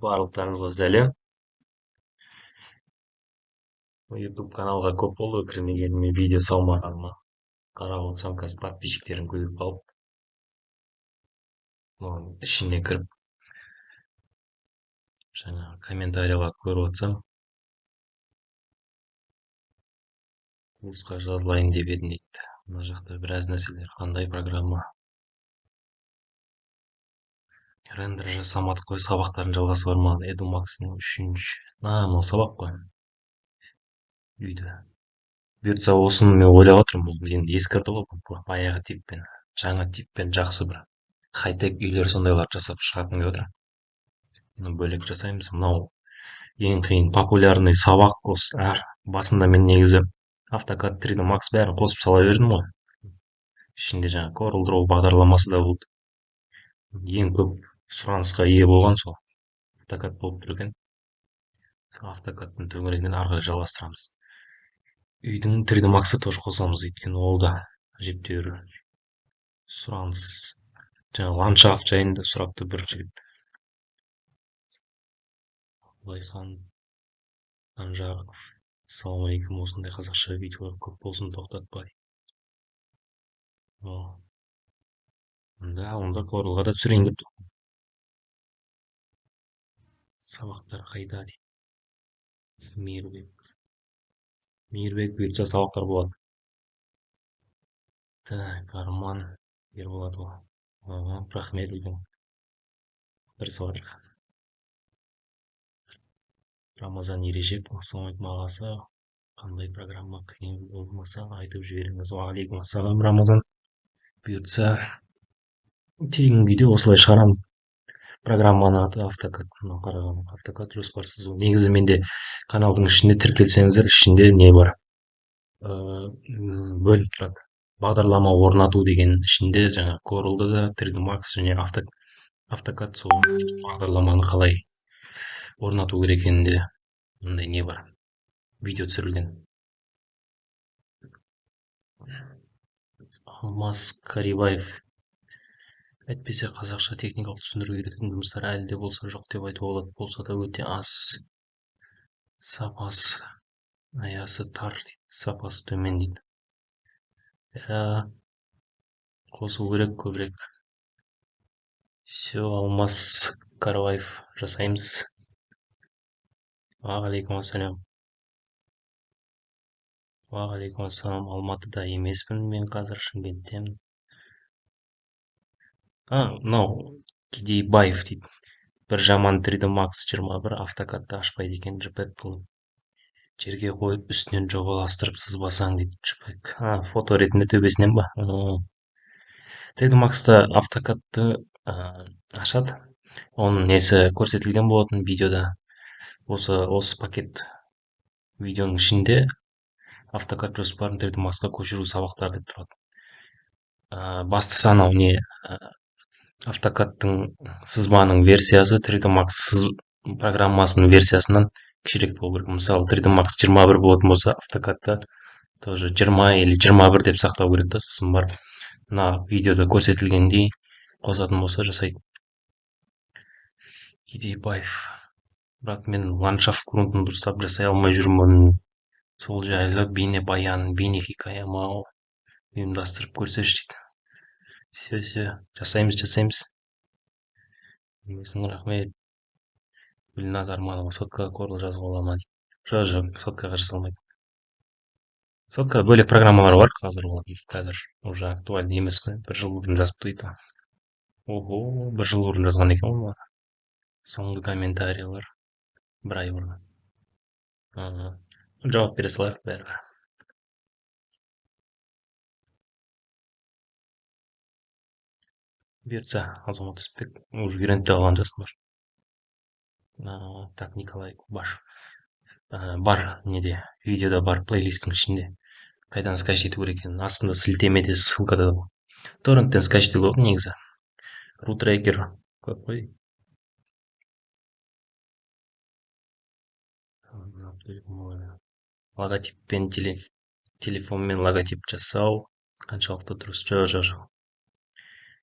Барлықтарыңызға сәлем. YouTube каналға көп болды кірмегеніме, видео салмағаныма. Қарап отырсам, қазір подписчиктерім көбейіп қалыпты. Оның ішіне кіріп, жаңа комментарийлар көріп отырсам, курсқа жазылайын деп едім дейді. Мына жақта біраз нәрселер, қандай программа. Рендер жасамадық қой, сабақтардың жалғасы бар ма? Edumac'ның 3-ші. Мынау сабақ қой. Үйді. Бұйыртса осыны мен ойлап отырмын, бұл енді ескірді ғой, бұл аяғы типпен, жаңа типпен жақсы бір хай-тек үйлер сондайларды жасап шығарғым келіп отыр. Мұны бөлек жасаймыз. Мынау ең қиын популярный сабақ осы. Басында мен негізі AutoCAD 3D Max бәрін қосып сала бердім ғой. Ішінде жаңа Corel Draw бағдарламасы да болды. Ең көп сұранысқа ие болған сол AutoCAD болып тұр екен. AutoCAD'тың төңірегінен ары қарай жалғастырамыз. Үйдің 3D Max'ы тоже қосамыз, өйткені ол да әжептәуір сұраныс. Жаңа ландшафт жайында сұрапты бір жігіт. Лайхан Анжаров. Ассалаумағалейкум, осындай қазақша видеолар көп болсын, тоқтатпай. Онда Corelға да түсірейін деп тұрмын. Сабақтар қайда дейді. Мейірбек бұйыртса сабақтар болады. Так, Арман Ерболатова. Рахмет үлкен. Тырысып жатыр. Рамазан Ережеп, ассалаумағалейкум ағасы. Қандай программа қиын болмаса айтып жіберіңіз. Уағалейкум ассалам, Рамазан. Бұйыртса тегін күйде осылай шығарамын. Программаның аты AutoCAD. Қараған AutoCAD жоспар сызу. Негізі менде каналдың ішінде тіркелсеңіздер, ішінде не бар? Бөліп тұрады. Бағдарлама орнату деген ішінде жаңа Corel'да да 3D Max және AutoCAD сол бағдарламаны қалай орнату керек екенінде мындай не бар? Видео түсірілген. Алмас Карибаев. Әйтпесе қазақша техникалық түсіндіру үйрететін жұмыстар әлі де болса жоқ деп айтуға болады. Болса да өте аз. Сапасы аясы тар дейді, сапасы төмен дейді. Қосу керек көбірек. Все, Алмас Карибаев, жасаймыз. Уағалейкум ассалам. Уағалейкум ассалам. Алматыда емеспін, мен қазір Шымкенттемін. Мынау Кедейбаев дейді. Бір жаман 3D Max 21 AutoCAD'ты ашпайды екен, JPEG қылып. Жерге қойып, үстінен жобаластырып сызбасаң дейді. JPEG. Фото ретінде төбесінен ба? 3D Max'та AutoCAD'ты ашады. Оның несі көрсетілген болатын видеода. Осы пакет видеоның ішінде AutoCAD жоспарын 3D Max'қа көшіру сабақтар деп тұрады. Бастысы анау не AutoCAD'тың сызбаның версиясы 3D Max программасының версиясынан кішірек болу керек. Мысалы 3D Max 21 болатын болса, AutoCAD'та тоже 20 или 21 деп сақтау керек та, сосын барып мына видеода көрсетілгендей қосатын болса жасайды. Кедейбаев. Бірақ мен ландшафт грунтын дұрыстап жасай алмай жүрмін. Сол жайлы бейнебаян, бейнехикаяма ұйымдастырып көрсеші дейді. Все, жасаймыз. Емесің, рахмет. Гүлназ Арманова, соткаға Corel жазуға ола ма дейді. Жоқ, соткаға жасалмайды. Соткада бөлек программалар бар қазір, қазір уже актуальный емес қой. Бір жыл бұрын жазып қойды. Ого, бір жыл бұрын жазған екен олар. Соңғы комментарийлер бір ай бұрын. Жауап бере салайық бәрібір. Бұйыртса, Азамат Үсіпбек уже үйреніп те қалған жасым бар. Так, Николай Кубашев. Бар неде, видеода бар плейлисттің ішінде. Қайдан скачать ету керек екенін астында сілтемеде, ссылкада да бар. Торренттен скачать етуге болады негізі. Рутрекер көп қой. Логотиппен телефонмен логотип жасау қаншалықты дұрыс? Жоқ.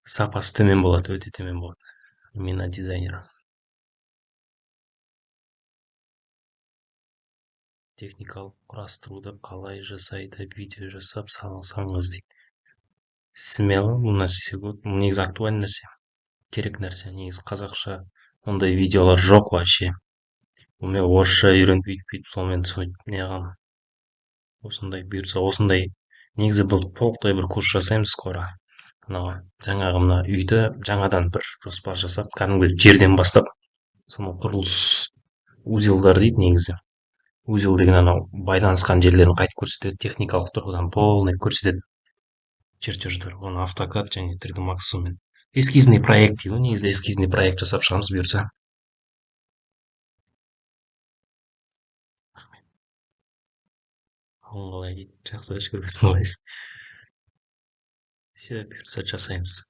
Сапасы төмен болады, өте төмен болады. Именно дизайнер. техникалық құрастыруды қалай жасайды, видео жасап салсаңыз дейді. Смело, бұл нәрсе бұл негізі актуальный нәрсе, керек нәрсе. Негізі қазақша ондай видеолар жоқ вообще. Мен орысша үйреніп бүйтіп сонымен неғам осындай бұйырса осындай негізі бұл толықтай бір курс жасаймыз скоро. Анау жаңағы мына үйді жаңадан бір жоспар жасап, кәдімгі жерден бастап, соны құрылыс узелдар дейді негізі. Узел деген анау байланысқан жерлерін қайтып көрсетеді, техникалық тұрғыдан полный көрсетеді чертеждар. Оны автокад және 3D Max сонымен. Эскизный проект дейді ғой, негізі эскизный проект жасап шығамыз бұйырса. Қалай дейді, жақсы көресің ғой. Все бұйырса жасаймыз.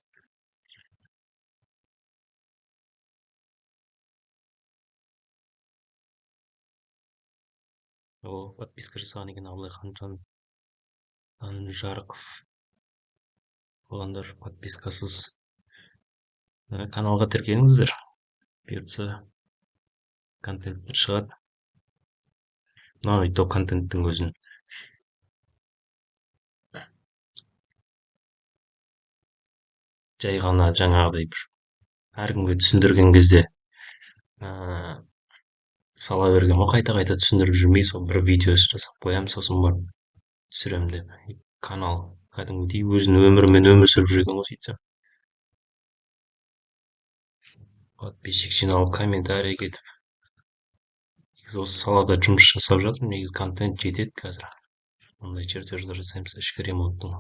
Подписка жасаған екен Абылайхан Жарықов. Болғандар подпискасыз каналға тіркеліңіздер. Бұйыртса контенттер шығады. Мынау то контенттің өзін жай ғана жаңағыдай бір әркімге түсіндірген кезде сала берген ғой, қайта түсіндіріп жүрмей, сол бір видеосы жасап қоямын, сосын барып түсіремін деп. Канал кәдімгідей өзінің өмірімен өмір сүріп жүрген ғой сөйтсем. Подписчик жиналып, комментарий кетіп. Негізі осы салада жұмыс жасап жатырмын, негізі контент жетеді қазір. Ондай чертеждар жасаймыз, ішкі ремонттың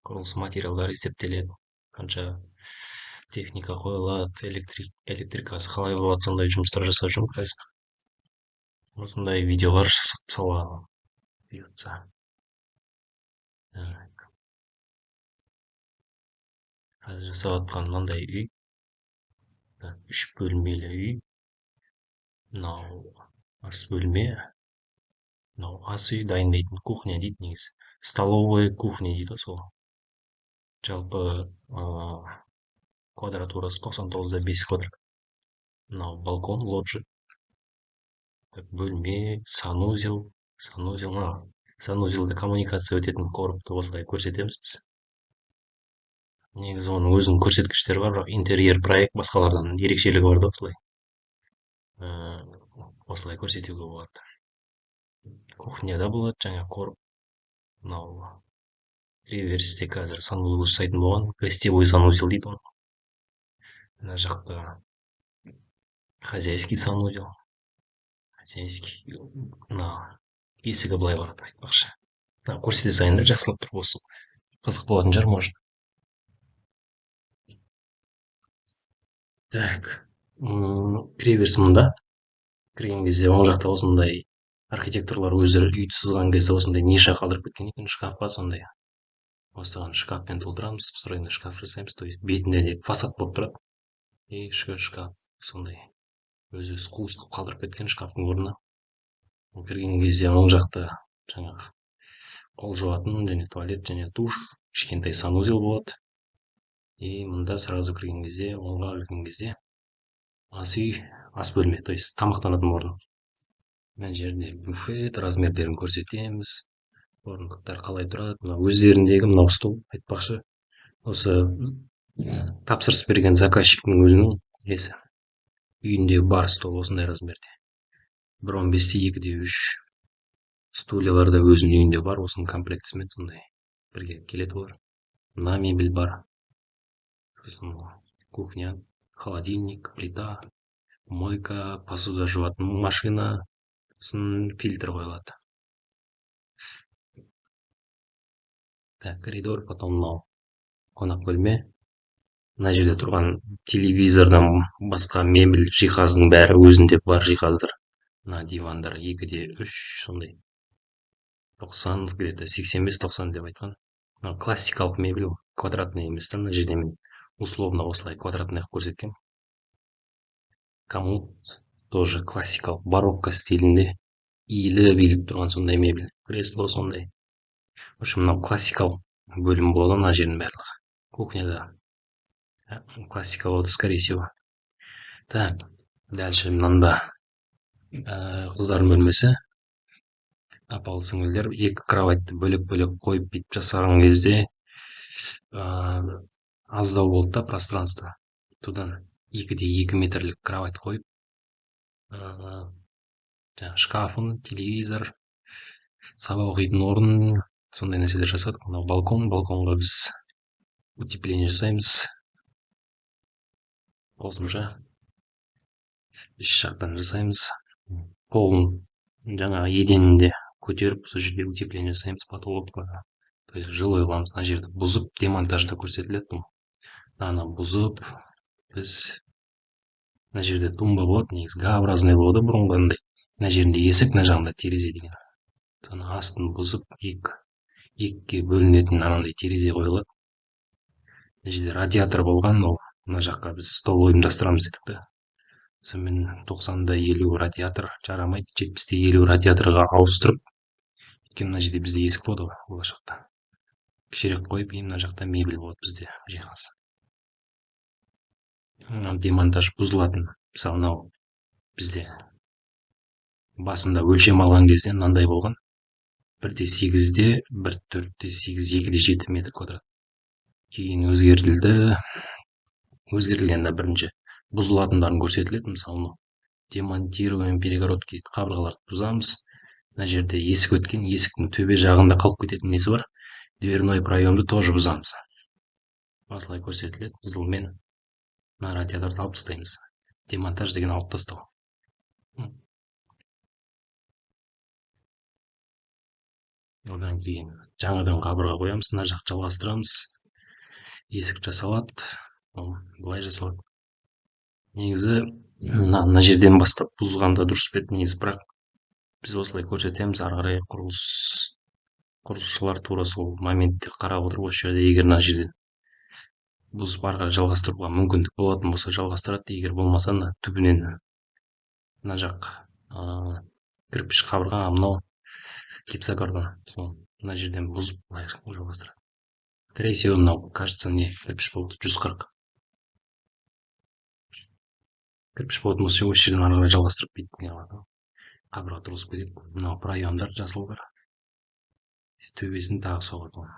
құрылыс материалдары есептеледі. Қанша техника қойылады, электрикасы қалай болады, сондай жұмыстар жасап жүрмін қазір. Осындай видеолар жасап саламын бұйыртса. Қазір жасап жатқан мынандай үй, 3 бөлмелі үй. Мынау ас бөлме, мынау ас үй дайындайтын кухня дейді негізі. Столовая кухня дейді сол. Жалпы квадратурасы 99,5 квадрат. Мынау балкон, лоджия. Бөлме, санузелде коммуникация өтетін корпты осылай көрсетеміз біз. Негізі оның өзінің көрсеткіштері бар, бірақ интерьер проект басқалардан ерекшелігі бар да осылай. Осылай көрсетуге болады. Кухняда болады, жаңа корп. Мынау кіреберісте қазір санузел жасайтын болған, гостевой санузел дейді оны. Мына жақта хозяйский санузел. Есігі былай барады, айтпақшы. Көрсете сайын да жақсылап тұрып осы қызық болатын шығар, может. Так, кіреберіс мұнда. Кірген кезде оң жақта осындай архитекторлар өздері үйді сызған кезде осындай ниша қалдырып кеткен екен, шкафқа сондай. Осыған шкафпен толтырамыз, встроенный шкаф жасаймыз, то есть бетінде де фасад болып тұрады. И шкаф сондай. Өзі қуыс қылып қалдырып кеткен шкафтың орнына. Кірген кезде оң жақта жаңағы қол жуатын және туалет және душ, кішкентай санузел болады. И мұнда сразу кірген кезде, оңға кірген кезде ас үй, ас бөлме, то есть тамақтанатын орын. Мына жерде буфет размерлерін көрсетеміз. Орындықтар қалай тұрады, мына өздеріндегі мынау стол, айтпақшы. Осы тапсырыс берген заказчиктің өзінің несі. Үйінде бар стол осындай размерде. 1.15-те 2.3 стульялар да өзінің үйінде бар, осының комплектісімен сондай бірге келеді олар. Мына мебель бар. Сосын кухня, холодильник, плита, мойка, посуда жуатын машина, сосын фильтр қойылады. Так, коридор, потом мынау қонақ бөлме. Мына жерде тұрған телевизордан басқа мебель жиһаздың бәрі өзінде бар жиһаздар. Мына дивандар 2.3 сондай. 90, где-то 85-90 деп айтқан. Классикалық мебель, квадратный емес, мына жерде мен условно осылай квадратный көрсеткен. Комод тоже классикалық барокко стилінде иіліп тұрған сондай мебель. Кресло сондай. В общем, мынау классикалық бөлім болды мына жердің барлығы. Кухняда классика болды, скорее всего. Так, дальше мынанда қыздар бөлмесі. апалы сіңлілер екі кроватьты бөлек бөлек қойып бүйтіп жасаған кезде аздау болды да пространство. Содан 2 де 2 метрлік кровать қойып жаңағы шкафын, телевизор, сабақ оқитын орын, сондай нәрселер жасадық. Мынау балконға біз утепление жасаймыз. Қосымша үш жақтан жасаймыз. Полын жаңағы еденінде көтеріп, сол жерде утепление жасаймыз, потолокқа. То есть жилой қыламыз. Мына жерді бұзып, демонтажда көрсетіледі. Мынаны бұзып, біз мына жерде тумба болады, негізі Г-образный болады бұрынғындай. Мына жерінде есік, мына жағында терезе деген. Соны астын бұзып, екіге бөлінетін анандай терезе қойылады. Мына жерде радиатор болған, ол мына жаққа біз стол ұйымдастырамыз дедік та. Сонымен 90-50 радиатор жарамайды, 70-50 радиаторға ауыстырып, өйткені мына жерде бізде есік болады ғой болашақта. Кішірек қойып, мына жақта мебель болады бізде жиһаз. Демонтаж бұзылатын. Мысалы, мынау бізде басында өлшем алған кезде мынандай болған. 1/8-де 1, 4/8, 2/7 метр квадрат. Кейін өзгертілгенде бірінші бұзылатындарын көрсетіледі. Мысалы, демонтируем перегородки қабырғаларды бұзамыз. Мына жерде есік өткен, есіктің төбе жағында қалып кететін несі бар. Дверной проемды тоже бұзамыз. Осылай көрсетіледі. Қызылмен мына радиаторды алып тастаймыз. Демонтаж деген алып тастау. Одан кейін жаңадан қабырға қоямыз, мына жақ жалғастырамыз. Есік жасалады, былай жасалады. Негізі мына жерден бастап бұзғанда дұрыс па еді негізі, бірақ біз осылай көрсетеміз. Ары қарай құрылысшылар тура сол моментте қарап отырып, осы жерде егер мына жерден бұзып ары қарай жалғастыруға мүмкіндік болатын болса жалғастырады, егер болмаса мына түбінен мына жақ кірпіш қабырға, мынау гипсокартон, мына жерден бұзып былай жалғастырады. Скорее всего, мынау, кажется, не кірпіш болды, 140. Кірпіш болатын болса, осы жерден ары қарай жалғастырып бүйтіп қабырға тұрғызып кетеді. Мынау проемдар жасыл бар. Төбесін тағы соғады.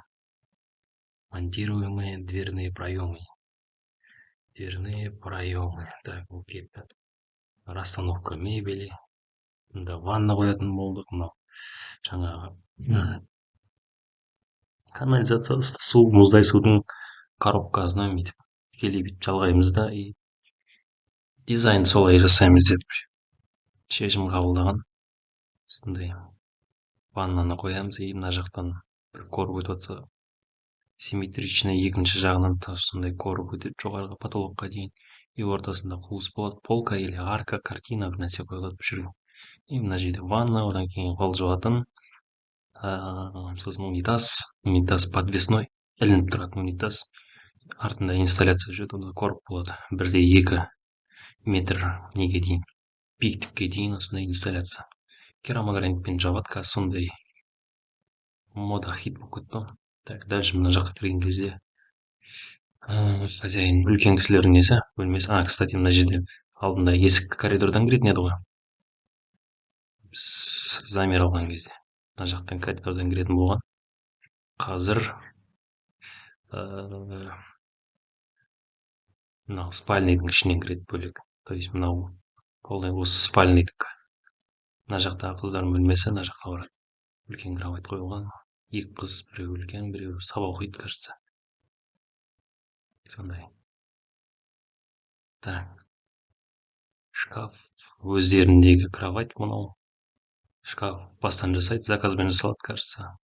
Монтируемые дверные проемы. Дверные проемы. Так, расстановка мебели. Мында ванна қоятын болдық. Мынау жаңағы канализация, су, мұздай судың коробкасына бүйтіп тікелей бүйтіп жалғаймыз да, и дизайн солай жасаймыз деп шешім қабылдаған. Сондай ваннаны қоямыз, и мына жақтан бір короб өтіп жатса, симметричный екінші жағынан сондай короб өтіп жоғарғы потолокқа дейін, и ортасында қуыс болады, полка или арка, картина бір нәрсе қойылады бұл жерге. И мына жерде ванна, одан кейін қол жуатын, сосын унитаз подвесной, ілініп тұратын унитаз. Артында инсталляция жүреді, онда короб болады. 1/2 метр неге дейін, биіктікке дейін осындай инсталляция. Керамогранитпен жабады, қазір сондай мода хит болып кетті. Так, дальше мына жаққа кірген кезде хозяин үлкен кісілердің несі, бөлмесі. Кстати, мына жерде алдында есік коридордан кіретін еді ғой. Біз замер алған кезде мына жақтан коридордан кіретін болған. Қазір мынау спальныйдың ішінен кіреді бөлек. То есть мынау полный осы спальныйдық. Мына жақтағы қыздардың бөлмесі, мына жаққа барады. Үлкен кровать қойылған. 2 қыз, біреу үлкен, біреу сабақ оқиды, кажется. Сондай. Так. Шкаф өздеріндегі кровать мынау. Шкаф бастан жасайды, заказбен жасалады, кажется.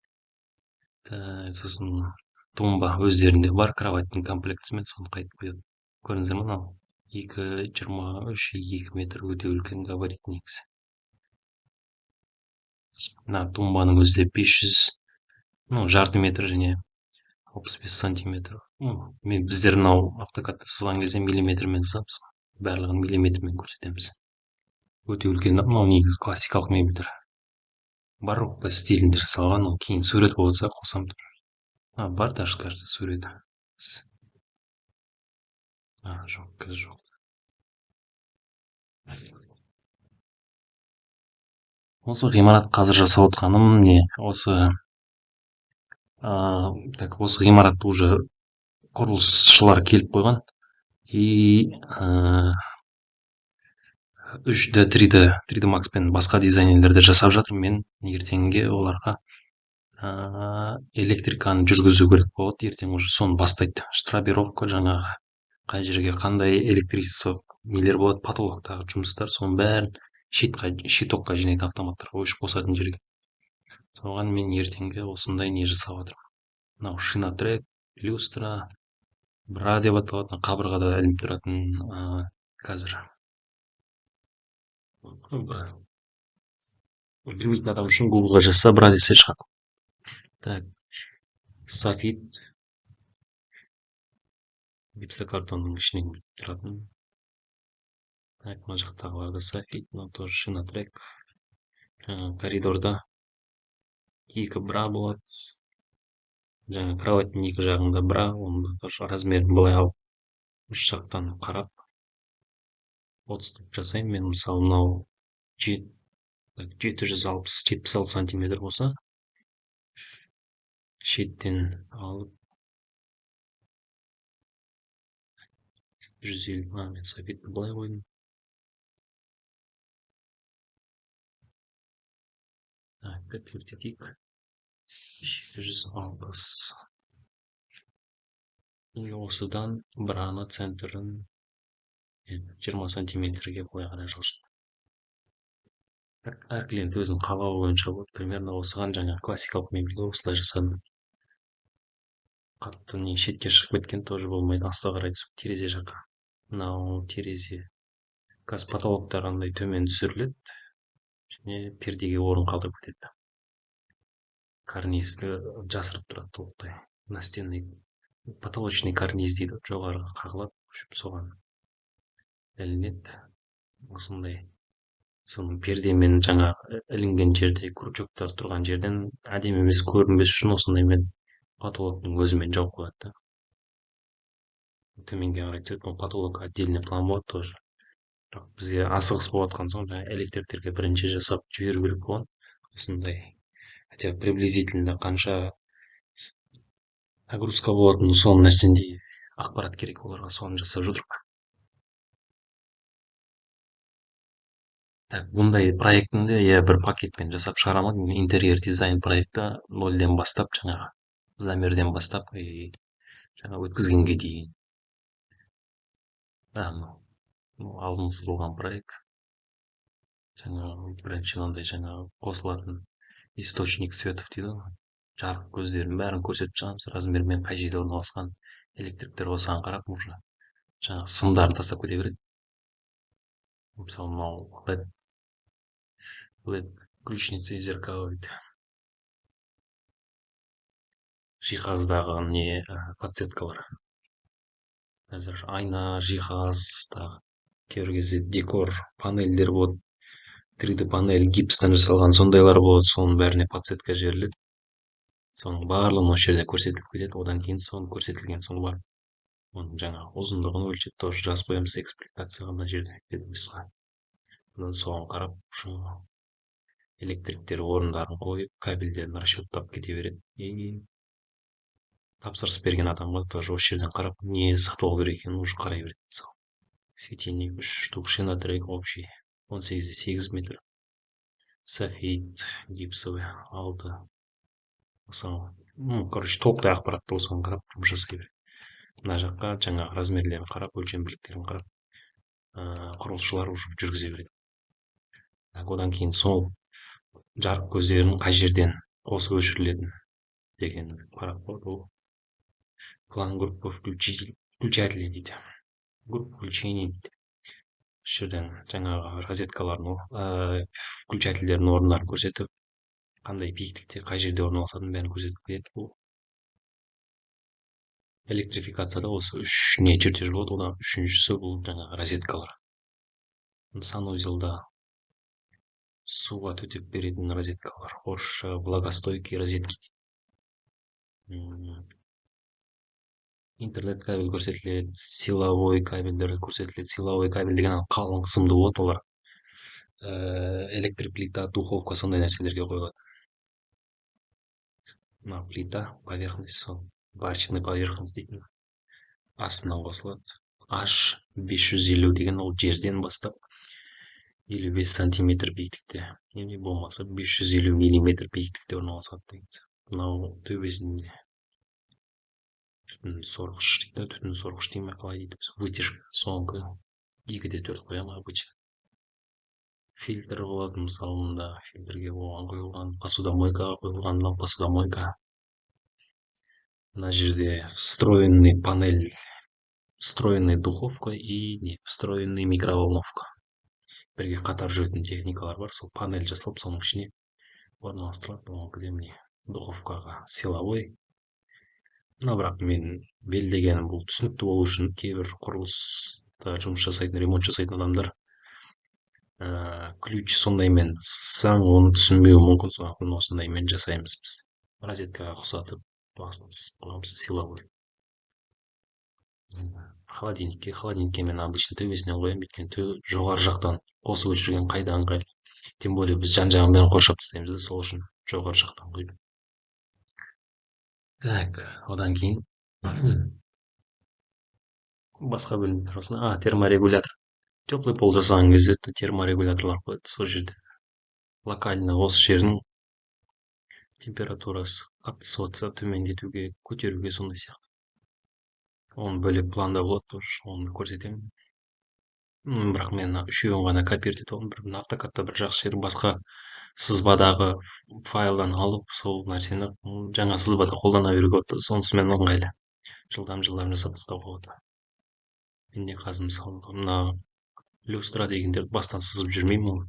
Сосын тумба өздерінде бар, кроваттың комплектісімен соны қайтып қояды. Көрдіңіздер ме, мынау 2,23, 2 метр өте үлкен габарит негізі. Мына тумбаның өзі де 500, жарты метр және 65 сантиметр. Біздер мынау автокадта сызған кезде миллиметрмен сызамыз. Барлығын миллиметрмен көрсетеміз. Өте үлкен, мынау негізі классикалық мебельдер. Барокко стилінде жасалған, кейін сурет болса қосам. Бар даже, кажется, суреті. Жоқ, қазір жоқ. Осы ғимарат қазір жасап отқаным не осы так осы ғимаратты уже құрылысшылар келіп қойған. И 3D Max пен басқа дизайнерлерді жасап жатыр. Мен ертеңге оларға электриканы жүргізу керек болады. Ертең уже соны бастайды. Штробировка жаңағы қай жерге қандай электричество нелер болады, потолоктағы жұмыстар, соның бәрін щитокқа жинайды автоматтар, өшіп қосатын жерге. Соған мен ертеңге осындай не жасап жатырмын. Мынау шинотрек, люстра, бра деп аталатын қабырғада ілініп тұратын қазір білмейтін адам үшін гуглға жазса бра десе шығады. Так, софит гипсокартонның ішінен тұратын. Так, мына жақтағылар да софит, мынау тоже шинотрек. Коридорда екі бра болады. Жаңа кроваттың екі жағында бра, оның тоже размерін былай алып, үш жақтан қарап отступ жасаймын. Мен мысалы мынау 766 сантиметр болса, шеттен алып 150, мен софитті былай қойдым. Көтертейік. 760. Осыдан браны центрін 20 сантиметрге былай қарай жылжытты. Әр клиент өзінің қалауы бойынша болады. Примерно осыған жаңа классикалық мебельге осылай жасадым. Қатты не шетке шығып кеткен тоже болмайды. Астқа қарай түсіп терезе жаққа. Мынау терезе газ потолоктар андай төмен түсіріледі және пердеге орын қалдырып кетеді. Карнизді жасырып тұрады толықтай. Настенный потолочный карниз дейді, жоғарыға қағылады, соған ілінеді. Осындай. Соның пердемен жаңағы ілінген жерде крючоктар тұрған жерден әдемі емес көрінбес үшін осындай мен потолоктың өзімен жауып қояды. Төменге қарай түседі, ол потолок отдельный план болады тоже. Бірақ бізге асығыс болыватқан соң жаңағы электриктерге бірінші жасап жіберу керек болған. Осындай хотя приблизительно қанша нагрузка болатынын соның нәрсендей ақпарат керек оларға, соны жасап жүрдік. Так, бұндай проектінде бір пакетпен жасап шығара алмадым. Интерьер дизайн проекті 0-ден бастап, жаңағы замерден бастап жаңа өткізгенге дейін. Алдын сызылған проект. Жаңағы бірінші мынандай жаңағы қосылатын источник светов дейді ғой. Жарық көздерін бәрін көрсетіп шығамыз, размермен қай жерде орналасқан, электриктер осыған қарап уже жаңағы сымдарын тастап кете береді. Мысалы мынау LED ключница и зеркало дейді. Жиһаздағы не подсветкалар. Қазір айна, жиһаз, кейбір кезде декор панельдер болады. 3D панель гипстен жасалған сондайлар болады, соның бәріне подсветка жіберіледі. Соның барлығын осы жерде көрсетіліп кетеді. Одан кейін соның көрсетілген соң бар. Оның жаңағы ұзындығын өлшеп тоже жазып қоямыз экспликацияға мына жерде ведомствоға. Соған қарап электриктер орындарын қойып, кабельдерін расчеттап кете береді. И тапсырыс берген адамға тоже осы жерден қарап, не сатып керек екенін уже қарай береді. Мысалы, светильник 3 штук, шинотрек общий 18-8 метр, софит гипсовый алды. Мысалы, короче, толықтай ақпаратты осыған қарап жұмыс жасай береді. Мына жаққа жаңағы размерлерін қарап, өлшем бірліктерін қарап, құрылысшылар уже жүргізе береді. Одан кейін сол жарық көздерін қай жерден қосып өшірілетін деген қарап болады. Ол план группы включателей дейді. Группа включений дейді. Осы жерден жаңағы розеткалардың включательдердің орындарын көрсетіп, қандай биіктікте қай жерде орналасатынын бәрін көрсетіп кетеді. Бұл электрификацияда осы 3 чертеж болады. Одан 3-шісі бұл жаңағы розеткалар. Санузелда суға төтеп беретін розеткалар. Орысша влагостойкий розетки. Интернет кабель көрсетіледі, силовой кабельдер көрсетіледі. Силовой кабель деген қалың сымды болады олар. электр плита, духовка сондай нерселерге коюлат. Мына плита поверхность сол варочный поверхность дейтин астынан косулат. H 550 деген ол жерден бастап 55 сантиметр бийиктикте, болмаса 550 миллиметр бийиктикте орналашат деген. Мынау төбесинде түтүн соргуч дейт да, түтүн соргуч дейме калай дейт, вытяжка соңку 2-4 коем обычно. Фильтр болот, мисалы мында фильтрге коюлган, посудомойкага коюлган посудомойка. Мына жерде встроенный панель, встроенный духовка и встроенный микроволновка. Бирге катар жүрөтүн техникалар бар, сол панель жасалып, сонун ичине орналаштырылат. Монакыде эмне духовкага силовой. Мына бирок мен белдегеним бул түшүнүктүү болуу үчүн кээ бир курулушта жумуш жасайтын, ремонт жасайтын адамдар ключ сондай менен сызсаң аны түшүнбөү мүмкүн, сондуктан осундай менен жасайбыз биз. Розеткага кусатып, астына сызып коебуз силовой. Холодильникке мен обычно төбесинен коем, өйткөнү жогору жактан косуп өчүргөн кайда ыңгайлуу. Тем более биз жан жагын баарын коршоп тастайбыз да, сол үчүн жогору жактан койдум. Так, одан кийин башка бөлүмдөр болсо, терморегулятор. Теплый пол жасаган кезде терморегуляторлор коет сол жерде. Локально осы жердин температурасы каттасып атса төмөндетүүгө, көтөрүүгө сондай сыяктуу. Onun бөлөк планда болот тоже, onu көрсөтөм. Бирок мен үчөөүн гана копировать этип алдым. Бир автокадта бир жакшы жери башка сызбадагы файлдан алып, сол нерсени жаңа сызбада колдона берүүгө болот. Сонусу менен ыңгайлуу. Жылдам жасап тастауга болот. Эмне азыр мисалы мына люстра дегендерди баштан сызып жүрмөйм,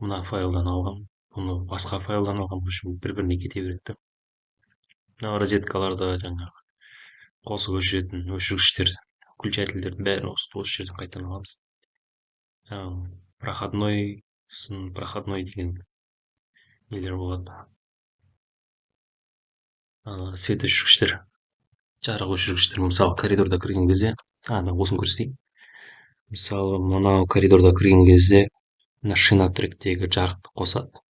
мына файлдан алгам, муну башка файлдан алгам, ошо бири-бирине кете берет да. Мына розеткаларда жаңагы косуп өчүрөтүн өчүргүчтер, включательдердин баарын ошол жерден кайтадан алабыз. Проходной деген нелер болот. Свет өчүргүчтөр, жарык өчүргүчтөр, мисалы коридордо кирген кезде, осуну көрсөтөйүн. Мисалы мына коридордо кирген кезде мына шина тректеги жарыкты косат.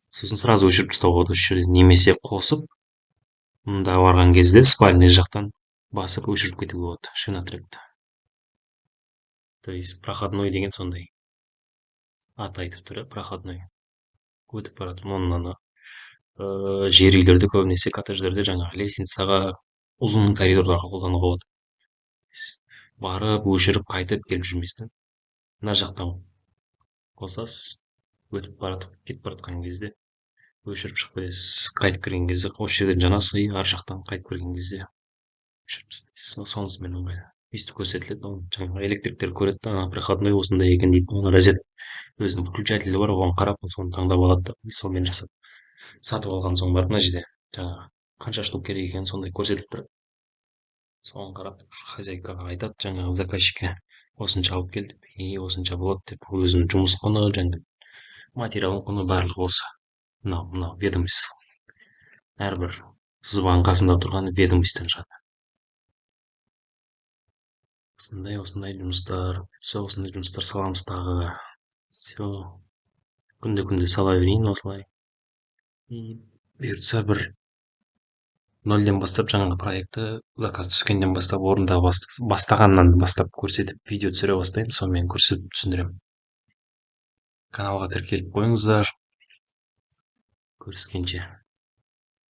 Сосын сразу өчүрүп тастауга болот ошол жерден, немесе косуп, мында барган кезде спальный жактан басып өчүрүп кетүүгө болот шина тректи. То есть проходной деген сондай аты айтыптыр, проходной. Өтүп барат. Мунун жер үйлөрдө көбүнесе коттедждерде жаңағы лестницага, узун коридорлорго колдонууга болот. Барып, өчүрүп, кайтып келип жүрмөйсүз да. Мына жактан косасыз, өтүп баратып, кетип бараткан кезде өчүрүп чыгып кетесиз. Кайтып кирген кезде ошол жерден жанасыз, ар жактан кайтып кирген кезде өчүрүп тастайсыз. Сонусу менен ыңгайлуу. Үстү көрсөтүлөт, жаңағы электриктер көрөт да, проходной осундай экен дейт. Розет өзүнүн включатели бар, оған карап, сону тандап алат да, сол менен жасат. Сатып алган соң барып мына жерде жаңағы канча штук керек экени сондай көрсөтүлүп турат. Соны карап хозяйкага айтат, жаңағы заказчикке, осунча алып кел деп, осунча болот деп, өзүнүн жумус куну, жаңы материалдын куну баардыгы болсо. Мына ведомость. Ар бир сызбанын касында турган ведомостьтен чыгат. Осындай жумуштар, осындай жумуштар саламыз дагы. Все. Күндө сала берейин осулай. Буюртса бир нолдон баштап жаңағы проектти заказ түшкөндөн баштап орунда баштагандан баштап көрсөтүп, видео түшүрө баштайм, сону менен көрсөтүп түшүндүрөм. Каналга тиркелип коюңуздар. Көрүшкөнчө.